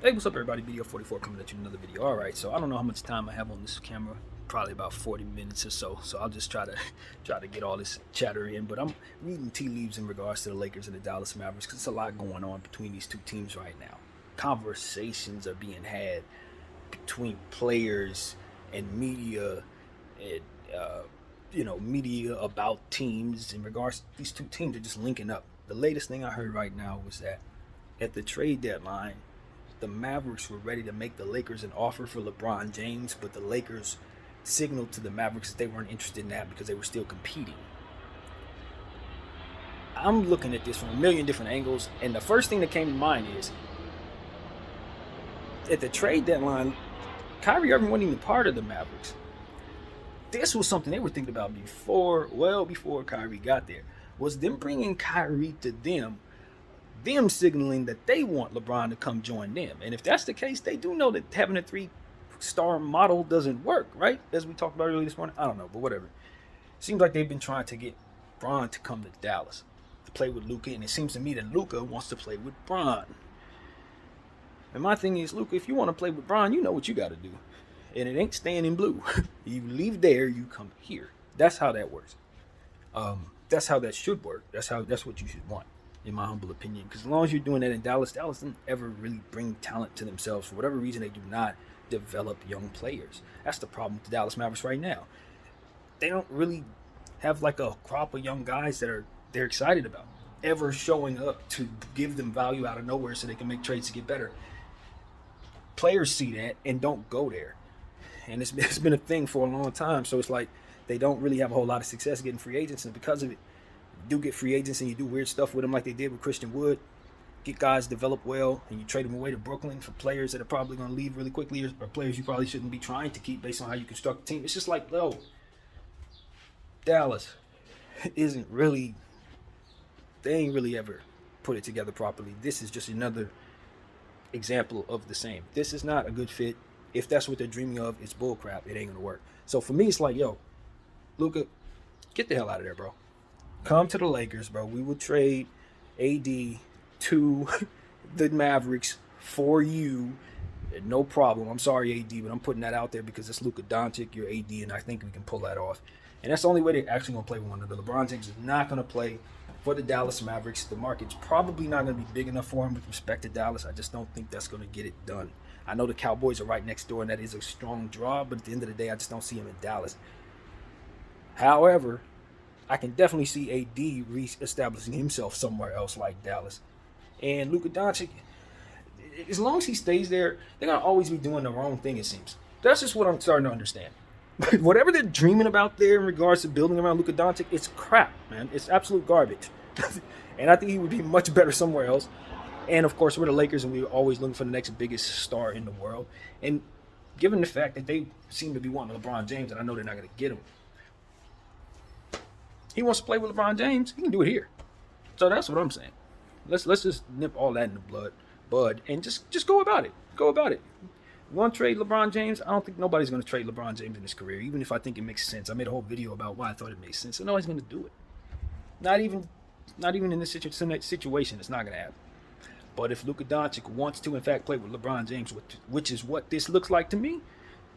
Hey, what's up, everybody? Video 44 coming at you with another video. All right, so I don't know how much time I have on this camera. Probably about 40 minutes or so. So I'll just try to get all this chatter in. But I'm reading tea leaves in regards to the Lakers and the Dallas Mavericks because there's a lot going on between these two teams right now. Conversations are being had between players and media, and media about teams in regards. These two teams are just linking up. The latest thing I heard right now was that at the trade deadline, the Mavericks were ready to make the Lakers an offer for LeBron James, but the Lakers signaled to the Mavericks that they weren't interested in that because they were still competing. I'm looking at this from a million different angles, and the first thing that came to mind is at the trade deadline, Kyrie Irving wasn't even part of the Mavericks. This was something they were thinking about before Kyrie got there, was them bringing Kyrie to them signaling that they want LeBron to come join them. And if that's the case, they do know that having a three-star model doesn't work, right? As we talked about earlier this morning. I don't know, but whatever. Seems like they've been trying to get Bron to come to Dallas to play with Luka, and it seems to me that Luka wants to play with Bron. And my thing is, Luka, if you want to play with Bron, you know what you got to do. And it ain't staying in blue. You leave there, you come here. That's how that works. That's how that should work. That's what you should want, in my humble opinion. Because as long as you're doing that in Dallas doesn't ever really bring talent to themselves. For whatever reason, they do not develop young players. That's the problem with the Dallas Mavericks right now. They don't really have like a crop of young guys that they're excited about ever showing up to give them value out of nowhere so they can make trades to get better. Players see that and don't go there. And it's been a thing for a long time. So it's like they don't really have a whole lot of success getting free agents. And because of it, you do get free agents and you do weird stuff with them like they did with Christian Wood. Get guys develop well and you trade them away to Brooklyn for players that are probably going to leave really quickly, or players you probably shouldn't be trying to keep based on how you construct a team. It's just like, Dallas isn't really, they ain't really ever put it together properly. This is just another example of the same. This is not a good fit. If that's what they're dreaming of, it's bullcrap. It ain't going to work. So for me, it's like, Luka, get the hell out of there, bro. Come to the Lakers, bro. We will trade AD to the Mavericks for you. No problem. I'm sorry, AD, but I'm putting that out there because it's Luka Doncic, you're AD, and I think we can pull that off. And that's the only way they're actually going to play with one another. LeBron James is not going to play for the Dallas Mavericks. The market's probably not going to be big enough for him with respect to Dallas. I just don't think that's going to get it done. I know the Cowboys are right next door, and that is a strong draw, but at the end of the day, I just don't see him in Dallas. However, I can definitely see AD re-establishing himself somewhere else like Dallas. And Luka Doncic, as long as he stays there, they're going to always be doing the wrong thing, it seems. That's just what I'm starting to understand. Whatever they're dreaming about there in regards to building around Luka Doncic, it's crap, man. It's absolute garbage. And I think he would be much better somewhere else. And, of course, we're the Lakers, and we're always looking for the next biggest star in the world. And given the fact that they seem to be wanting LeBron James, and I know they're not going to get him, he wants to play with LeBron James, he can do it here. So that's what I'm saying. Let's just nip all that in the bud, and just go about it. Go about it. You want to trade LeBron James? I don't think nobody's going to trade LeBron James in his career, even if I think it makes sense. I made a whole video about why I thought it made sense, and nobody's going to do it. Not even in this situation, it's not going to happen. But if Luka Doncic wants to, in fact, play with LeBron James, which is what this looks like to me,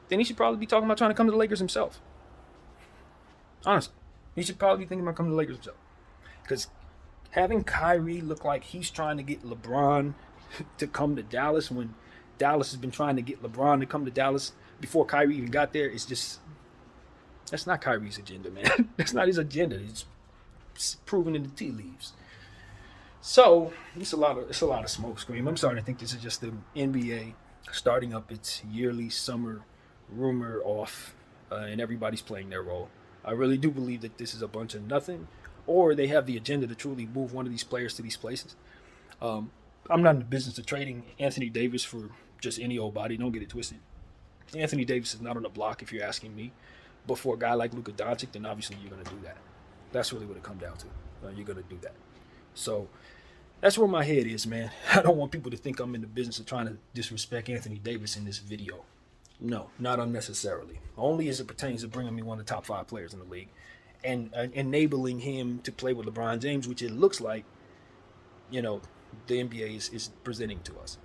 then he should probably be talking about trying to come to the Lakers himself. Honestly, he should probably be thinking about coming to the Lakers himself. Because having Kyrie look like he's trying to get LeBron to come to Dallas when Dallas has been trying to get LeBron to come to Dallas before Kyrie even got there, it's just, that's not Kyrie's agenda, man. That's not his agenda. It's proven in the tea leaves. So it's a lot of smoke screen. I'm starting to think this is just the NBA starting up its yearly summer rumor off, and everybody's playing their role. I really do believe that this is a bunch of nothing, or they have the agenda to truly move one of these players to these places. I'm not in the business of trading Anthony Davis for just any old body. Don't get it twisted. Anthony Davis is not on the block if you're asking me. But for a guy like Luka Doncic, then obviously you're going to do that. That's really what it comes down to. You're going to do that. So that's where my head is, man. I don't want people to think I'm in the business of trying to disrespect Anthony Davis in this video. No, not unnecessarily. Only as it pertains to bringing me one of the top 5 players in the league and enabling him to play with LeBron James, which it looks like, the NBA is presenting to us.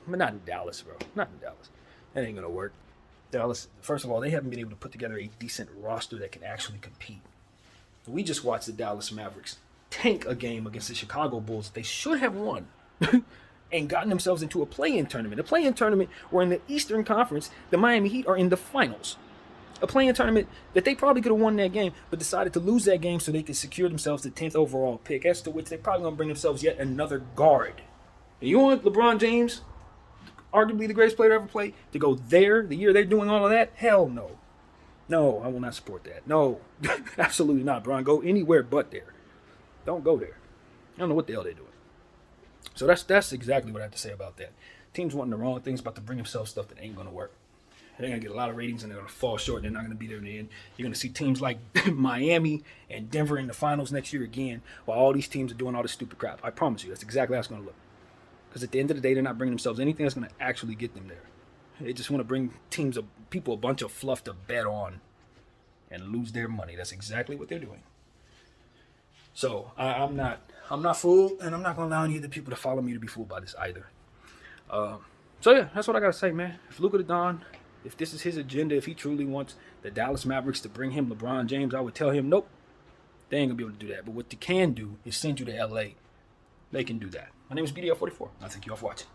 but not in Dallas, bro. Not in Dallas. That ain't gonna work. Dallas, first of all, they haven't been able to put together a decent roster that can actually compete. We just watched the Dallas Mavericks tank a game against the Chicago Bulls they should have won and gotten themselves into a play-in tournament. A play-in tournament where in the Eastern Conference, the Miami Heat are in the finals. A play-in tournament that they probably could have won that game, but decided to lose that game so they could secure themselves the 10th overall pick, as to which they're probably going to bring themselves yet another guard. And you want LeBron James, arguably the greatest player to ever play, to go there the year they're doing all of that? Hell no. No, I will not support that. No, absolutely not, Bron. Go anywhere but there. Don't go there. I don't know what the hell they're doing. So that's exactly what I have to say about that. Teams wanting the wrong things, about to bring themselves stuff that ain't going to work. They're going to get a lot of ratings and they're going to fall short. They're not going to be there in the end. You're going to see teams like Miami and Denver in the finals next year again, while all these teams are doing all this stupid crap. I promise you, that's exactly how it's going to look. Because at the end of the day, they're not bringing themselves anything that's going to actually get them there. They just want to bring people a bunch of fluff to bet on and lose their money. That's exactly what they're doing. So I'm not fooled, and I'm not going to allow any of the people to follow me to be fooled by this either. So yeah, that's what I got to say, man. If Luka the Don, if this is his agenda, if he truly wants the Dallas Mavericks to bring him LeBron James, I would tell him, nope, they ain't going to be able to do that. But what they can do is send you to LA. They can do that. My name is BDL44. I thank you all for watching.